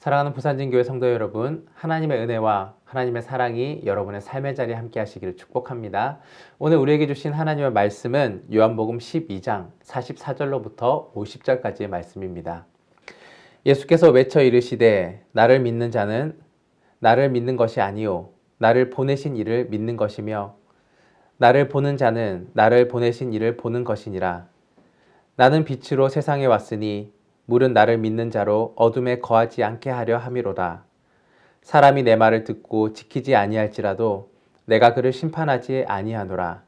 사랑하는 부산진교회 성도 여러분, 하나님의 은혜와 하나님의 사랑이 여러분의 삶의 자리에 함께 하시기를 축복합니다. 오늘 우리에게 주신 하나님의 말씀은 요한복음 12장 44절로부터 50절까지의 말씀입니다. 예수께서 외쳐 이르시되 나를 믿는 자는 나를 믿는 것이 아니요 나를 보내신 이를 믿는 것이며 나를 보는 자는 나를 보내신 이를 보는 것이니라. 나는 빛으로 세상에 왔으니 물은 나를 믿는 자로 어둠에 거하지 않게 하려 함이로다. 사람이 내 말을 듣고 지키지 아니할지라도 내가 그를 심판하지 아니하노라.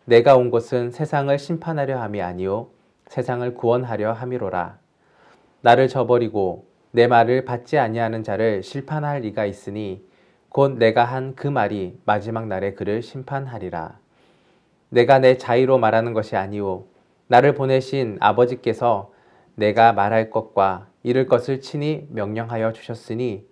내가 온 것은 세상을 심판하려 함이 아니요 세상을 구원하려 함이로라. 나를 저버리고 내 말을 받지 아니하는 자를 심판할 이가 있으니 곧 내가 한 그 말이 마지막 날에 그를 심판하리라. 내가 내 자의로 말하는 것이 아니요 나를 보내신 아버지께서 내가 말할 것과 이룰 것을 친히 명령하여 주셨으니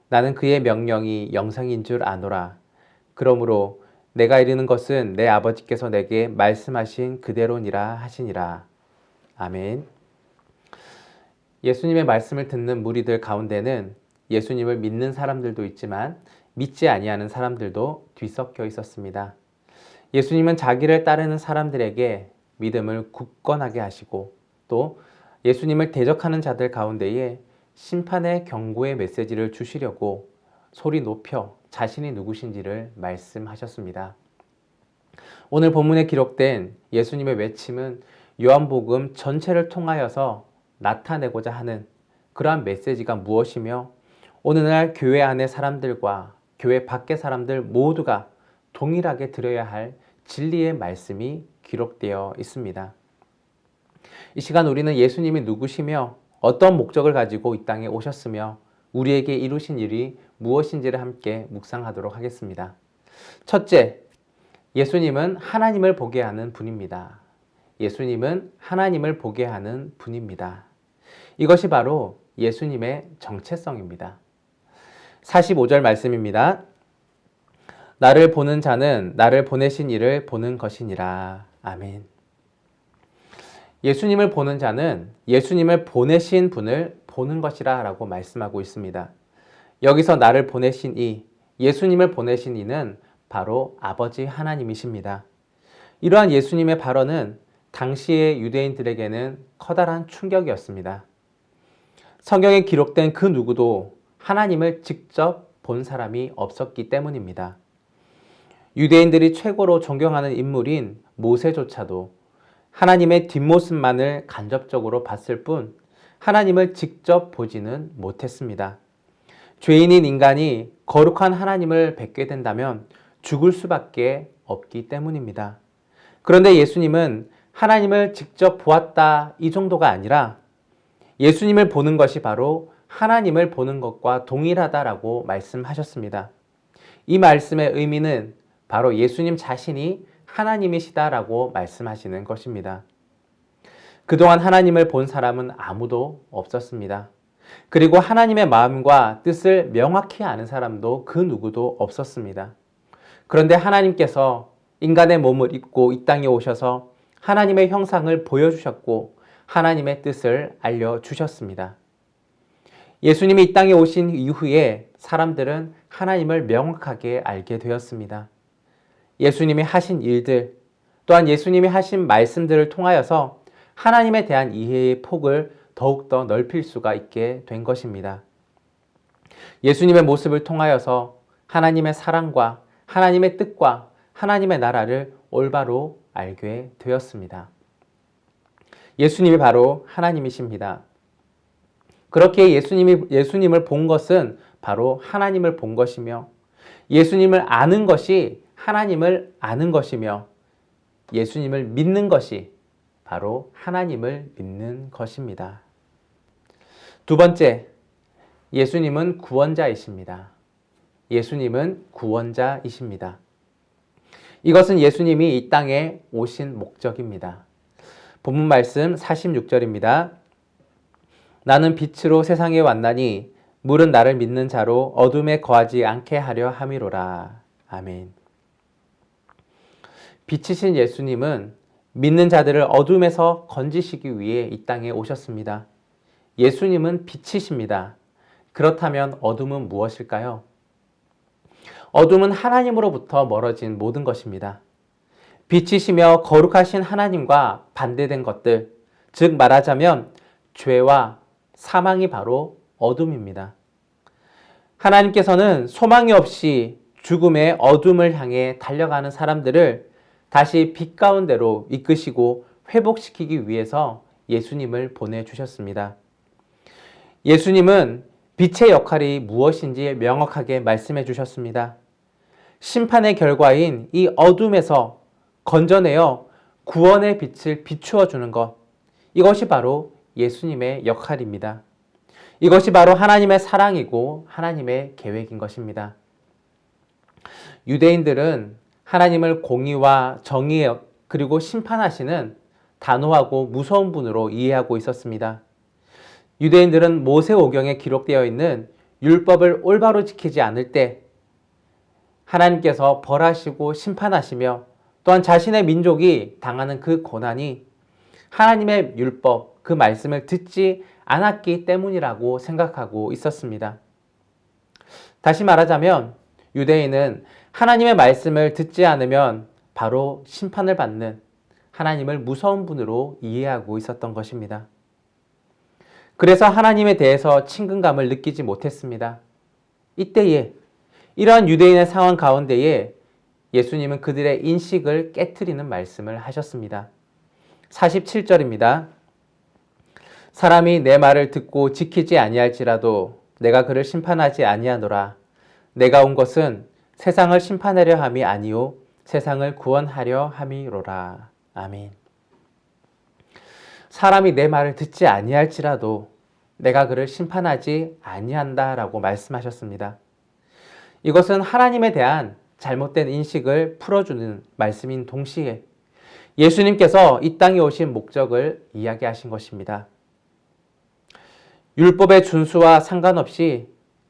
나는 그의 명령이 영생인 줄 아노라. 그러므로 내가 이르는 것은 내 아버지께서 내게 말씀하신 그대로니라 하시니라. 아멘. 예수님의 말씀을 듣는 무리들 가운데는 예수님을 믿는 사람들도 있지만 믿지 아니하는 사람들도 뒤섞여 있었습니다. 예수님은 자기를 따르는 사람들에게 믿음을 굳건하게 하시고 또 예수님을 대적하는 자들 가운데에 심판의 경고의 메시지를 주시려고 소리 높여 자신이 누구신지를 말씀하셨습니다. 오늘 본문에 기록된 예수님의 외침은 요한복음 전체를 통하여서 나타내고자 하는 그러한 메시지가 무엇이며 오늘날 교회 안의 사람들과 교회 밖의 사람들 모두가 동일하게 들어야 할 진리의 말씀이 기록되어 있습니다. 이 시간 우리는 예수님이 누구시며 어떤 목적을 가지고 이 땅에 오셨으며 우리에게 이루신 일이 무엇인지를 함께 묵상하도록 하겠습니다. 첫째, 예수님은 하나님을 보게 하는 분입니다. 예수님은 하나님을 보게 하는 분입니다. 이것이 바로 예수님의 정체성입니다. 45절 말씀입니다. 나를 보는 자는 나를 보내신 이를 보는 것이니라. 아멘. 예수님을 보는 자는 예수님을 보내신 분을 보는 것이라 라고 말씀하고 있습니다. 여기서 나를 보내신 이, 예수님을 보내신 이는 바로 아버지 하나님이십니다. 이러한 예수님의 발언은 당시의 유대인들에게는 커다란 충격이었습니다. 성경에 기록된 그 누구도 하나님을 직접 본 사람이 없었기 때문입니다. 유대인들이 최고로 존경하는 인물인 모세조차도 하나님의 뒷모습만을 간접적으로 봤을 뿐 하나님을 직접 보지는 못했습니다. 죄인인 인간이 거룩한 하나님을 뵙게 된다면 죽을 수밖에 없기 때문입니다. 그런데 예수님은 하나님을 직접 보았다 이 정도가 아니라 예수님을 보는 것이 바로 하나님을 보는 것과 동일하다라고 말씀하셨습니다. 이 말씀의 의미는 바로 예수님 자신이 하나님이시다라고 말씀하시는 것입니다. 그동안 하나님을 본 사람은 아무도 없었습니다. 그리고 하나님의 마음과 뜻을 명확히 아는 사람도 그 누구도 없었습니다. 그런데 하나님께서 인간의 몸을 입고 이 땅에 오셔서 하나님의 형상을 보여주셨고 하나님의 뜻을 알려주셨습니다. 예수님이 이 땅에 오신 이후에 사람들은 하나님을 명확하게 알게 되었습니다. 예수님이 하신 일들, 또한 예수님이 하신 말씀들을 통하여서 하나님에 대한 이해의 폭을 더욱더 넓힐 수가 있게 된 것입니다. 예수님의 모습을 통하여서 하나님의 사랑과 하나님의 뜻과 하나님의 나라를 올바로 알게 되었습니다. 예수님이 바로 하나님이십니다. 그렇게 예수님을 본 것은 바로 하나님을 본 것이며 예수님을 아는 것이 하나님을 아는 것이며 예수님을 믿는 것이 바로 하나님을 믿는 것입니다. 두 번째, 예수님은 구원자이십니다. 예수님은 구원자이십니다. 이것은 예수님이 이 땅에 오신 목적입니다. 본문 말씀 46절입니다. 나는 빛으로 세상에 왔나니 물은 나를 믿는 자로 어둠에 거하지 않게 하려 함이로라. 아멘. 빛이신 예수님은 믿는 자들을 어둠에서 건지시기 위해 이 땅에 오셨습니다. 예수님은 빛이십니다. 그렇다면 어둠은 무엇일까요? 어둠은 하나님으로부터 멀어진 모든 것입니다. 빛이시며 거룩하신 하나님과 반대된 것들, 즉 말하자면 죄와 사망이 바로 어둠입니다. 하나님께서는 소망이 없이 죽음의 어둠을 향해 달려가는 사람들을 다시 빛 가운데로 이끄시고 회복시키기 위해서 예수님을 보내주셨습니다. 예수님은 빛의 역할이 무엇인지 명확하게 말씀해 주셨습니다. 심판의 결과인 이 어둠에서 건져내어 구원의 빛을 비추어 주는 것, 이것이 바로 예수님의 역할입니다. 이것이 바로 하나님의 사랑이고 하나님의 계획인 것입니다. 유대인들은 하나님을 공의와 정의 그리고 심판하시는 단호하고 무서운 분으로 이해하고 있었습니다. 유대인들은 모세오경에 기록되어 있는 율법을 올바로 지키지 않을 때 하나님께서 벌하시고 심판하시며 또한 자신의 민족이 당하는 그 고난이 하나님의 율법, 그 말씀을 듣지 않았기 때문이라고 생각하고 있었습니다. 다시 말하자면 유대인은 하나님의 말씀을 듣지 않으면 바로 심판을 받는 하나님을 무서운 분으로 이해하고 있었던 것입니다. 그래서 하나님에 대해서 친근감을 느끼지 못했습니다. 이때에 이러한 유대인의 상황 가운데에 예수님은 그들의 인식을 깨트리는 말씀을 하셨습니다. 47절입니다. 사람이 내 말을 듣고 지키지 아니할지라도 내가 그를 심판하지 아니하노라. 내가 온 것은 세상을 심판하려 함이 아니요 세상을 구원하려 함이로라. 아멘. 사람이 내 말을 듣지 아니할지라도 내가 그를 심판하지 아니한다라고 말씀하셨습니다. 이것은 하나님에 대한 잘못된 인식을 풀어주는 말씀인 동시에 예수님께서 이 땅에 오신 목적을 이야기하신 것입니다. 율법의 준수와 상관없이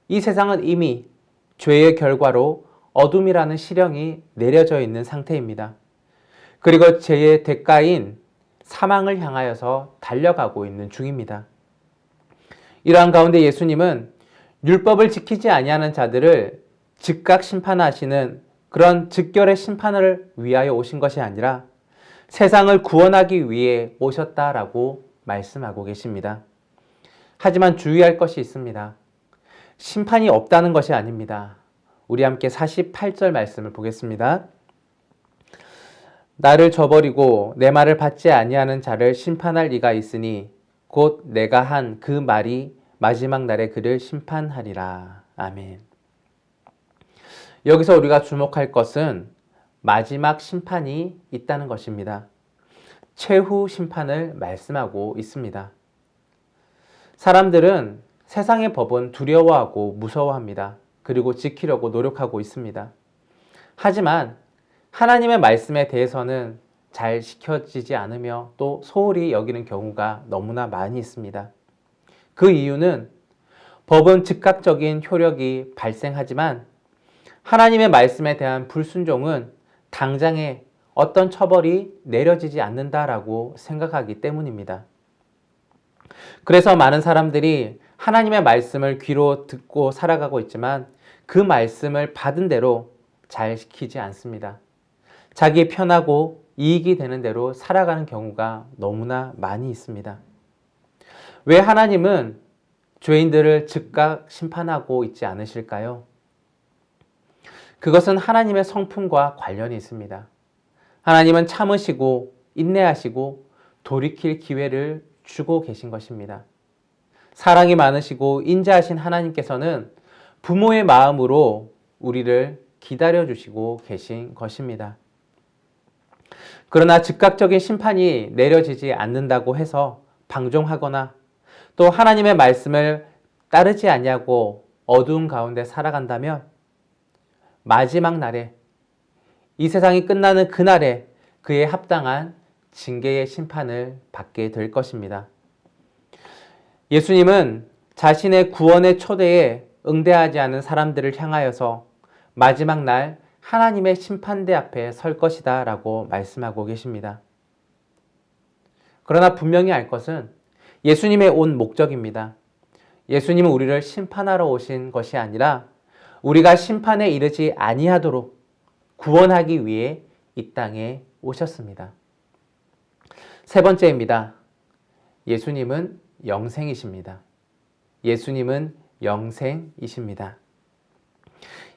이 세상은 이미 죄의 결과로 어둠이라는 시령이 내려져 있는 상태입니다. 그리고 죄의 대가인 사망을 향하여서 달려가고 있는 중입니다. 이러한 가운데 예수님은 율법을 지키지 아니하는 자들을 즉각 심판하시는 그런 즉결의 심판을 위하여 오신 것이 아니라 세상을 구원하기 위해 오셨다라고 말씀하고 계십니다. 하지만 주의할 것이 있습니다. 심판이 없다는 것이 아닙니다. 우리 함께 48절 말씀을 보겠습니다. 나를 저버리고 내 말을 받지 아니하는 자를 심판할 이가 있으니 곧 내가 한 그 말이 마지막 날에 그를 심판하리라. 아멘. 여기서 우리가 주목할 것은 마지막 심판이 있다는 것입니다. 최후 심판을 말씀하고 있습니다. 사람들은 세상의 법은 두려워하고 무서워합니다. 그리고 지키려고 노력하고 있습니다. 하지만 하나님의 말씀에 대해서는 잘 지켜지지 않으며 또 소홀히 여기는 경우가 너무나 많이 있습니다. 그 이유는 법은 즉각적인 효력이 발생하지만 하나님의 말씀에 대한 불순종은 당장에 어떤 처벌이 내려지지 않는다라고 생각하기 때문입니다. 그래서 많은 사람들이 하나님의 말씀을 귀로 듣고 살아가고 있지만 그 말씀을 받은 대로 잘 지키지 않습니다. 자기 편하고 이익이 되는 대로 살아가는 경우가 너무나 많이 있습니다. 왜 하나님은 죄인들을 즉각 심판하고 있지 않으실까요? 그것은 하나님의 성품과 관련이 있습니다. 하나님은 참으시고 인내하시고 돌이킬 기회를 주고 계신 것입니다. 사랑이 많으시고 인자하신 하나님께서는 부모의 마음으로 우리를 기다려주시고 계신 것입니다. 그러나 즉각적인 심판이 내려지지 않는다고 해서 방종하거나 또 하나님의 말씀을 따르지 아니하고 어두운 가운데 살아간다면 마지막 날에 이 세상이 끝나는 그날에 그에 합당한 징계의 심판을 받게 될 것입니다. 예수님은 자신의 구원의 초대에 응대하지 않은 사람들을 향하여서 마지막 날 하나님의 심판대 앞에 설 것이다 라고 말씀하고 계십니다. 그러나 분명히 알 것은 예수님의 온 목적입니다. 예수님은 우리를 심판하러 오신 것이 아니라 우리가 심판에 이르지 아니하도록 구원하기 위해 이 땅에 오셨습니다. 세 번째입니다. 예수님은 영생이십니다. 예수님은 영생이십니다.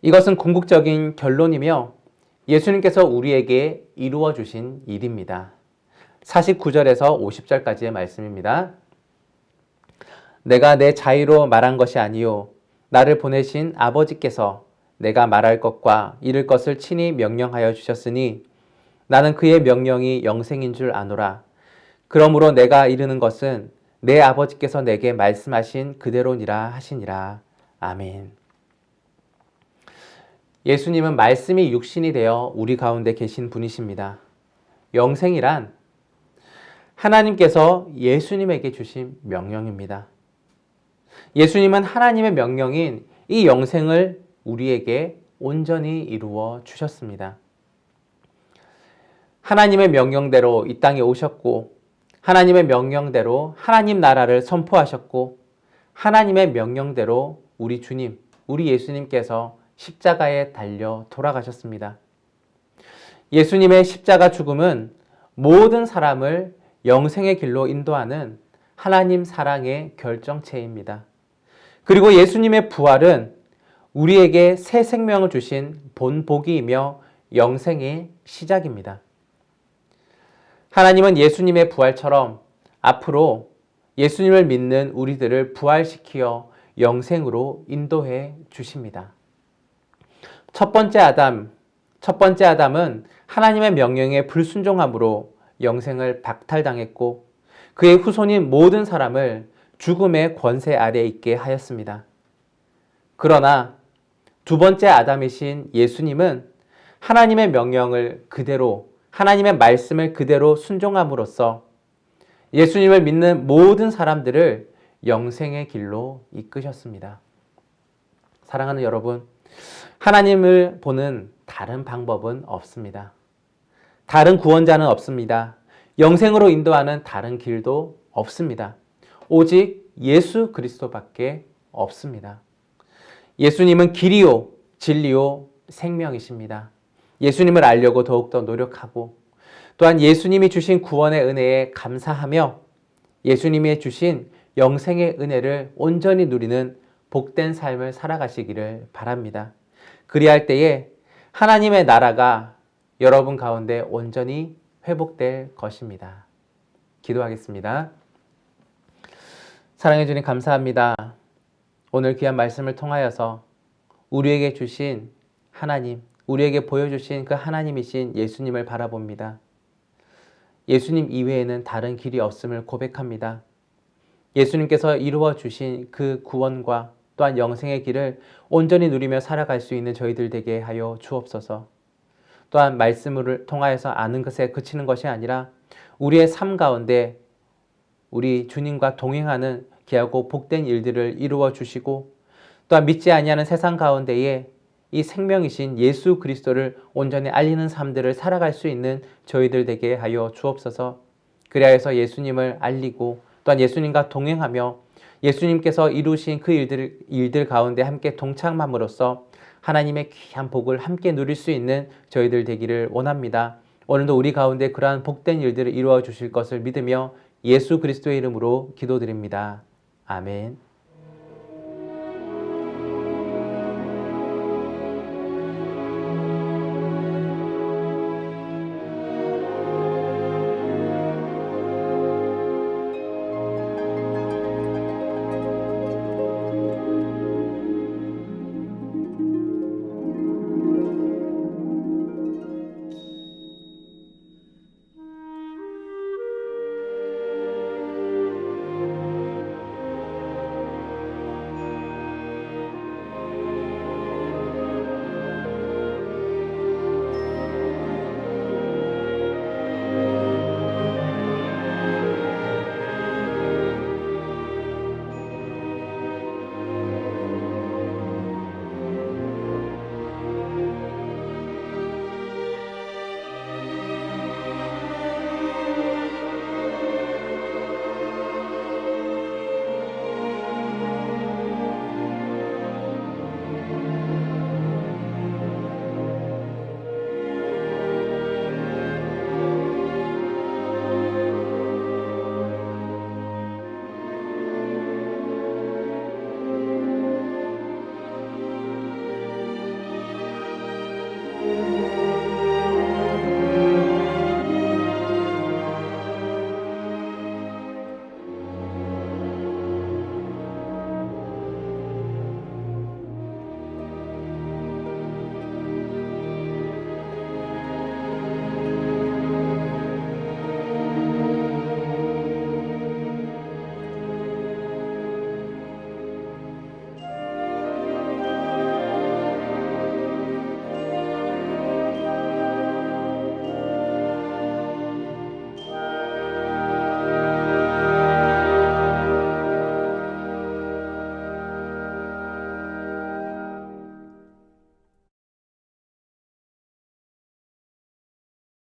이것은 궁극적인 결론이며 예수님께서 우리에게 이루어 주신 일입니다. 49절에서 50절까지의 말씀입니다. 내가 내 자의로 말한 것이 아니요 나를 보내신 아버지께서 내가 말할 것과 이를 것을 친히 명령하여 주셨으니 나는 그의 명령이 영생인 줄 아노라. 그러므로 내가 이르는 것은 내 아버지께서 내게 말씀하신 그대로니라 하시니라. 아멘. 예수님은 말씀이 육신이 되어 우리 가운데 계신 분이십니다. 영생이란 하나님께서 예수님에게 주신 명령입니다. 예수님은 하나님의 명령인 이 영생을 우리에게 온전히 이루어 주셨습니다. 하나님의 명령대로 이 땅에 오셨고 하나님의 명령대로 하나님 나라를 선포하셨고 하나님의 명령대로 우리 주님, 우리 예수님께서 십자가에 달려 돌아가셨습니다. 예수님의 십자가 죽음은 모든 사람을 영생의 길로 인도하는 하나님 사랑의 결정체입니다. 그리고 예수님의 부활은 우리에게 새 생명을 주신 본보기이며 영생의 시작입니다. 하나님은 예수님의 부활처럼 앞으로 예수님을 믿는 우리들을 부활시키어 영생으로 인도해 주십니다. 첫 번째 아담은 하나님의 명령에 불순종함으로 영생을 박탈당했고 그의 후손인 모든 사람을 죽음의 권세 아래에 있게 하였습니다. 그러나 두 번째 아담이신 예수님은 하나님의 명령을 그대로 하나님의 말씀을 그대로 순종함으로써 예수님을 믿는 모든 사람들을 영생의 길로 이끄셨습니다. 사랑하는 여러분, 하나님을 보는 다른 방법은 없습니다. 다른 구원자는 없습니다. 영생으로 인도하는 다른 길도 없습니다. 오직 예수 그리스도밖에 없습니다. 예수님은 길이요, 진리요, 생명이십니다. 예수님을 알려고 더욱더 노력하고 또한 예수님이 주신 구원의 은혜에 감사하며 예수님이 주신 영생의 은혜를 온전히 누리는 복된 삶을 살아가시기를 바랍니다. 그리할 때에 하나님의 나라가 여러분 가운데 온전히 회복될 것입니다. 기도하겠습니다. 사랑해 주님 감사합니다. 오늘 귀한 말씀을 통하여서 우리에게 주신 하나님, 우리에게 보여주신 그 하나님이신 예수님을 바라봅니다. 예수님 이외에는 다른 길이 없음을 고백합니다. 예수님께서 이루어 주신 그 구원과 또한 영생의 길을 온전히 누리며 살아갈 수 있는 저희들 되게 하여 주옵소서. 또한 말씀을 통하여서 아는 것에 그치는 것이 아니라 우리의 삶 가운데 우리 주님과 동행하는 귀하고 복된 일들을 이루어 주시고 또한 믿지 아니하는 세상 가운데에 이 생명이신 예수 그리스도를 온전히 알리는 삶들을 살아갈 수 있는 저희들 되게 하여 주옵소서. 그리하여서 예수님을 알리고 또한 예수님과 동행하며 예수님께서 이루신 그 일들 가운데 함께 동참함으로써 하나님의 귀한 복을 함께 누릴 수 있는 저희들 되기를 원합니다. 오늘도 우리 가운데 그러한 복된 일들을 이루어 주실 것을 믿으며 예수 그리스도의 이름으로 기도드립니다. 아멘.